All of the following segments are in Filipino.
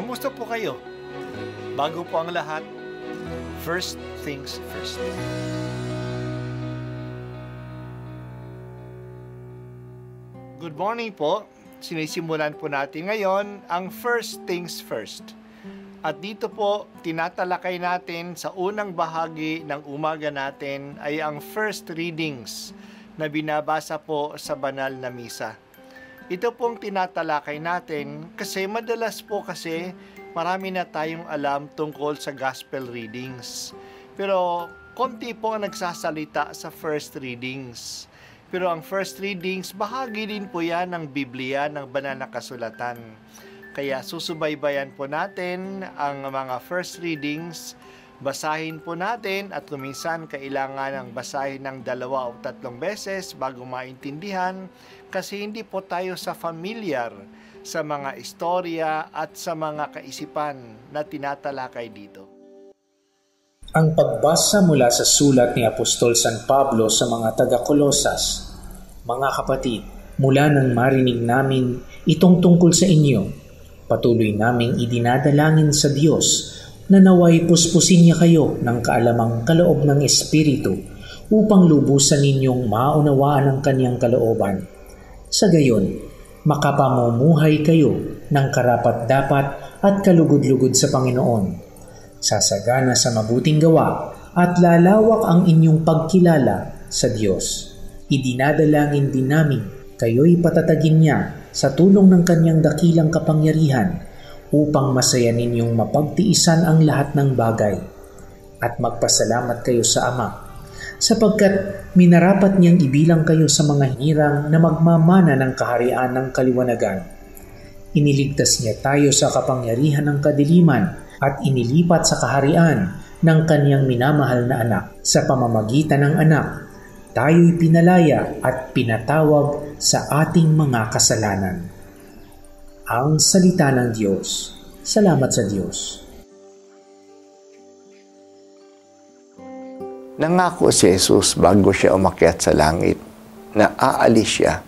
Kamusta po kayo? Bago po ang lahat, first things first. Good morning po. Sinisimulan po natin ngayon ang first things first. At dito po, tinatalakay natin sa unang bahagi ng umaga natin ay ang first readings na binabasa po sa banal na misa. Ito pong tinatalakay natin kasi madalas po kasi marami na tayong alam tungkol sa gospel readings. Pero konti po ang nagsasalita sa first readings. Pero ang first readings, bahagi din po yan ng Biblia, ng banal na kasulatan. Kaya susubaybayan po natin ang mga first readings, basahin po natin at kuminsan kailangan ng basahin ng 2 o 3 beses bago maintindihan kasi hindi po tayo familiar sa mga istorya at sa mga kaisipan na tinatalakay dito. Ang pagbasa mula sa sulat ni Apostol San Pablo sa mga taga-Kolosas. Mga kapatid, mula nang marinig namin itong tungkol sa inyo, patuloy naming idinadalangin sa Diyos na naway puspusin niya kayo ng kaalamang kaloob ng Espiritu upang lubusan ninyong maunawaan ang Kanyang kalooban. Sa gayon, makapamumuhay kayo ng karapat-dapat at kalugod-lugod sa Panginoon. Sasagana sa mabuting gawa at lalawak ang inyong pagkilala sa Diyos. Idinadalangin din namin kayo'y patatagin niya sa tulong ng Kanyang dakilang kapangyarihan upang masaya ninyong mapagtiisan ang lahat ng bagay at magpasalamat kayo sa Ama sapagkat minarapat niyang ibilang kayo sa mga hirang na magmamana ng kaharian ng kaliwanagan. Iniligtas niya tayo sa kapangyarihan ng kadiliman at inilipat sa kaharian ng Kanyang minamahal na anak. Sa pamamagitan ng anak, tayo'y pinalaya at pinatawag sa ating mga kasalanan. Ang salita ng Diyos. Salamat sa Diyos. Nangako si Jesus bago siya umakyat sa langit na aalis siya,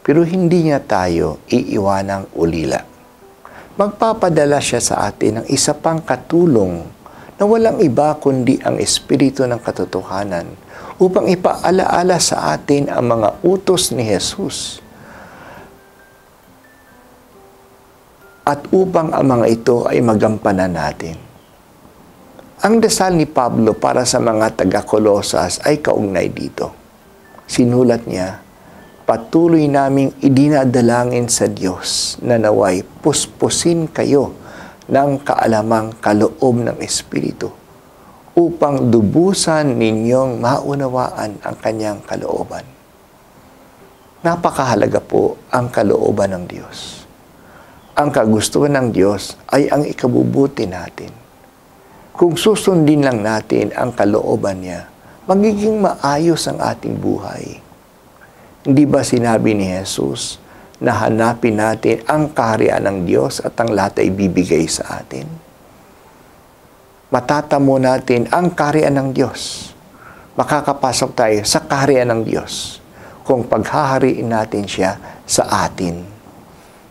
pero hindi niya tayo iiwanang ulila. Magpapadala siya sa atin ng isa pang katulong na walang iba kundi ang Espiritu ng katotohanan upang ipaalaala sa atin ang mga utos ni Jesus. At upang ang mga ito ay magampanan natin. Ang dasal ni Pablo para sa mga taga-Kolosas ay kaugnay dito. Sinulat niya, patuloy naming idinadalangin sa Diyos na naway puspusin kayo ng kaalamang kaloob ng Espiritu upang dubusan ninyong maunawaan ang Kanyang kalooban. Napakahalaga po ang kalooban ng Diyos. Ang kagustuhan ng Diyos ay ang ikabubuti natin. Kung susundin lang natin ang kalooban niya, magiging maayos ang ating buhay. Hindi ba sinabi ni Jesus na hanapin natin ang kaharian ng Diyos at ang lahat ay bibigay sa atin? Matatamo natin ang kaharian ng Diyos. Makakapasok tayo sa kaharian ng Diyos kung paghahariin natin siya sa atin.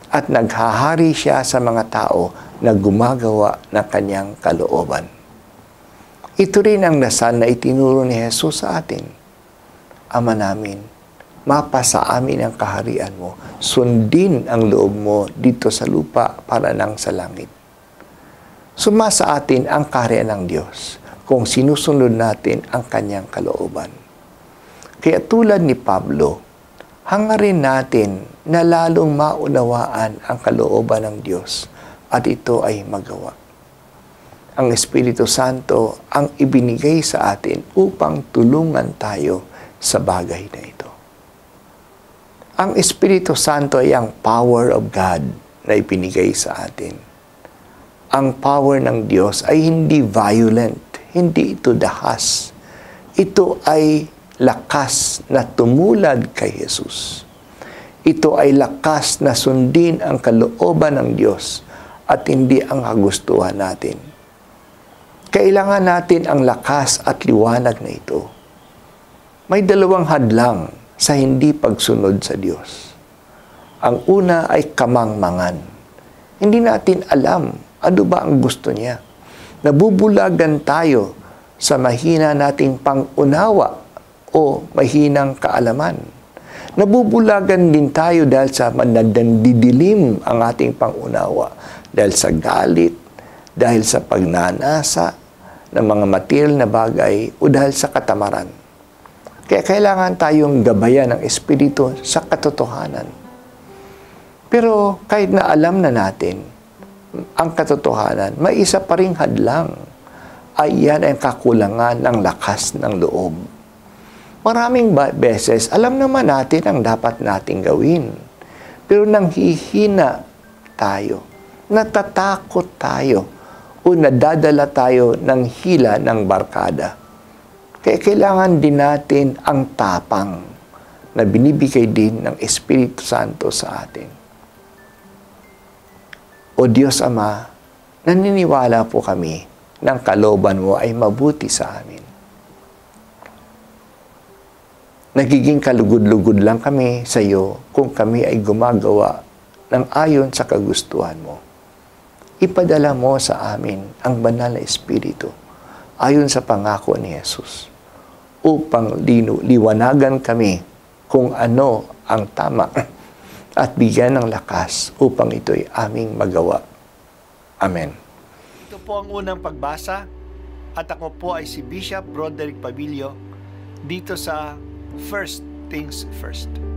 At naghahari siya sa mga tao na gumagawa ng Kanyang kalooban. Ito rin ang dasal na itinuro ni Jesus sa atin. Ama namin, mapasa amin ang kaharian mo, sundin ang loob mo dito sa lupa para nang sa langit. Sumasa atin ang kaharian ng Diyos kung sinusunod natin ang Kanyang kalooban. Kaya tulad ni Pablo, hangarin natin na lalong maunawaan ang kalooban ng Diyos at ito ay magawa. Ang Espiritu Santo ang ibinigay sa atin upang tulungan tayo sa bagay na ito. Ang Espiritu Santo ay ang power of God na ibinigay sa atin. Ang power ng Diyos ay hindi violent, hindi ito dahas. Ito ay lakas na tumulad kay Jesus. Ito ay lakas na sundin ang kalooban ng Diyos at hindi ang kagustuhan natin. Kailangan natin ang lakas at liwanag na ito. May 2 hadlang sa hindi pagsunod sa Diyos. Ang una ay kamangmangan. Hindi natin alam ano ba ang gusto niya. Nabubulagan tayo sa mahina nating pangunawa o mahinang kaalaman. Nabubulagan din tayo dahil sa nandidilim ang ating pangunawa, dahil sa galit, dahil sa pagnanasa ng mga material na bagay o dahil sa katamaran. Kaya kailangan tayong gabayan ng Espiritu sa katotohanan. Pero kahit na alam na natin ang katotohanan, may isa pa ring hadlang. Ay yan ang kakulangan ng lakas ng loob. Maraming beses, alam naman natin ang dapat nating gawin. Pero nanghihina tayo, natatakot tayo, o nadadala tayo ng hila ng barkada. Kaya kailangan din natin ang tapang na binibigay din ng Espiritu Santo sa atin. O Diyos Ama, naniniwala po kami ng kalooban mo ay mabuti sa amin. Nagiging kalugod-lugod lang kami sa iyo kung kami ay gumagawa ng ayon sa kagustuhan mo. Ipadala mo sa amin ang banal na Espiritu ayon sa pangako ni Jesus upang liwanagan kami kung ano ang tama at bigyan ng lakas upang ito'y aming magawa. Amen. Ito po ang unang pagbasa at ako po ay si Bishop Broderick Pabilio dito sa First Things First.